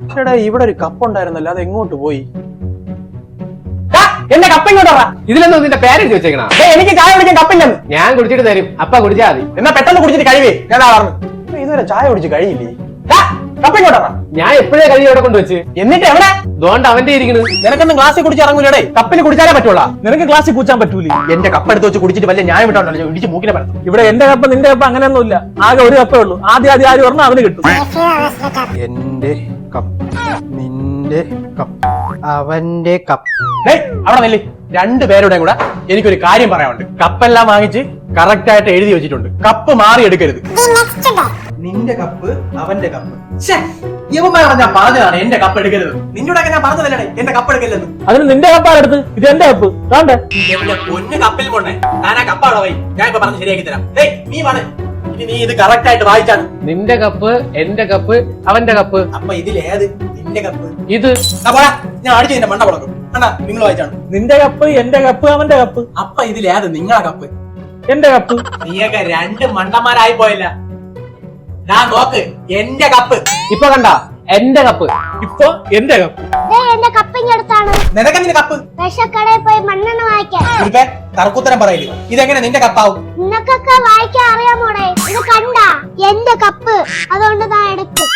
ചേട്ടാ ഇവിടെ ഒരു കപ്പ് ഉണ്ടായിരുന്നല്ലോ, അത് എങ്ങോട്ട് പോയി? എന്റെ കപ്പ ഇങ്ങോട്ടാ. ഇതിലൊന്നും നിന്റെ പേരെഴുതി വെച്ചേക്കണ. എനിക്ക് ചായ കുടിക്കാൻ കപ്പില്ലെന്ന്. ഞാൻ കുടിച്ചിട്ട് തരും, അപ്പ കുടിച്ചാ മതി. എന്നാ പെട്ടെന്ന് കുടിച്ചിട്ട് കഴിവേ. ഞാൻ പറഞ്ഞു ഇതുവരെ ചായ കുടിച്ച് കഴിയില്ലേ? കപ്പ ഇങ്ങോട്ടാ. ഞാൻ എപ്പോഴേ കഴിയും അവിടെ കൊണ്ടുവച്ച്. എന്നിട്ട് എവിടെ? അതുകൊണ്ട് അവന്റെ ഇരിക്കണ്. നിനക്കൊന്നും ഗ്ലാസ്സിൽ കുടിച്ച് ഇറങ്ങൂലേ? കപ്പിന് കുടിച്ചാലേ പറ്റൂല. നിനക്ക് ഗ്ലാസ്സിൽ കൂച്ചാൻ പറ്റൂലേ? എന്റെ കപ്പ് എടുത്ത് വെച്ച് കുടിച്ചിട്ട് വല്ല ന്യായം വിട്ടോണ്ടല്ലോ ഇടിച്ച് മൂക്കിനെ പരത്തും. ഇവിടെ എന്റെ കപ്പ് നിന്റെ കപ്പ് അങ്ങനെയൊന്നും ഇല്ല. ആകെ ഒരു കപ്പേ ഉള്ളൂ. ആദ്യം ആര് പറഞ്ഞാൽ അവന് കിട്ടും. എന്റെ കപ്പ്, നിന്റെ കപ്പ്, അവന്റെ കപ്പ്. അവിടെ നെല്ലി രണ്ടുപേരുടെയും കൂടെ എനിക്കൊരു കാര്യം പറയാനുണ്ട്. കപ്പെല്ലാം വാങ്ങിച്ച് കറക്റ്റ് ആയിട്ട് എഴുതി വെച്ചിട്ടുണ്ട്. കപ്പ് മാറി എടുക്കരുത്. നിന്റെ കപ്പ്, അവന്റെ കപ്പ്. ഞാൻ പറഞ്ഞതാണ് എന്റെ കപ്പ് എടുക്കരുത്. നിന്നോടൊക്കെ ഞാൻ പറഞ്ഞതല്ലേ എന്റെ കപ്പ് എടുക്കരുത്. അതിന് നിന്റെ കപ്പാണ് എടുത്ത്. ഇത് എന്റെ കപ്പ് വേണ്ടേ? പൊന്ന് കപ്പിൽ കൊണ്ടേ ഞാൻ ആ കപ്പ് അവിടെ പോയി. ഞാൻ ഇപ്പൊ പറഞ്ഞ് ശരിയാക്കി തരാം. നീ പറ, ഇനി നീ ഇത് കറക്റ്റ് ആയിട്ട് വായിച്ചാണ്. നിന്റെ കപ്പ്, എന്റെ കപ്പ്, അവന്റെ കപ്പ്. അപ്പൊ ഇതിലേത് നിന്റെ കപ്പ്? ഇത് ഞാൻ അടിച്ച് നിന്റെ മണ്ട കൊടുക്കും. അണ്ണാ നിങ്ങൾ വായിച്ചാണ്. നിന്റെ കപ്പ്, എന്റെ കപ്പ്, അവന്റെ കപ്പ്. അപ്പൊ ഇതിലേത് നിങ്ങളെ കപ്പ്? എന്റെ കപ്പ്. നീയൊക്കെ രണ്ട് മണ്ടന്മാരായി പോയില്ല. ഞാൻ നോക്ക്, എന്റെ കപ്പ്. ഇപ്പൊ കണ്ട എന്റെ കപ്പ്. ഇപ്പൊ എന്റെ കപ്പ്. എന്റെ കപ്പിന്റെ അടുത്താണ്. നിനക്ക് നിന്റെ കപ്പ് വിഷക്കടയിൽ പോയി മണ്ണെണ്ണ വാങ്ങിക്കാൻ. തർക്കുത്തരം പറയില്ല. ഇതെങ്ങനെ നിന്റെ കപ്പാവും? നിനക്കൊക്കെ വായിക്കാൻ അറിയാമോടെ? ഇത് കണ്ട എന്റെ കപ്പ്, അതുകൊണ്ട് ഞാൻ എടുക്കും.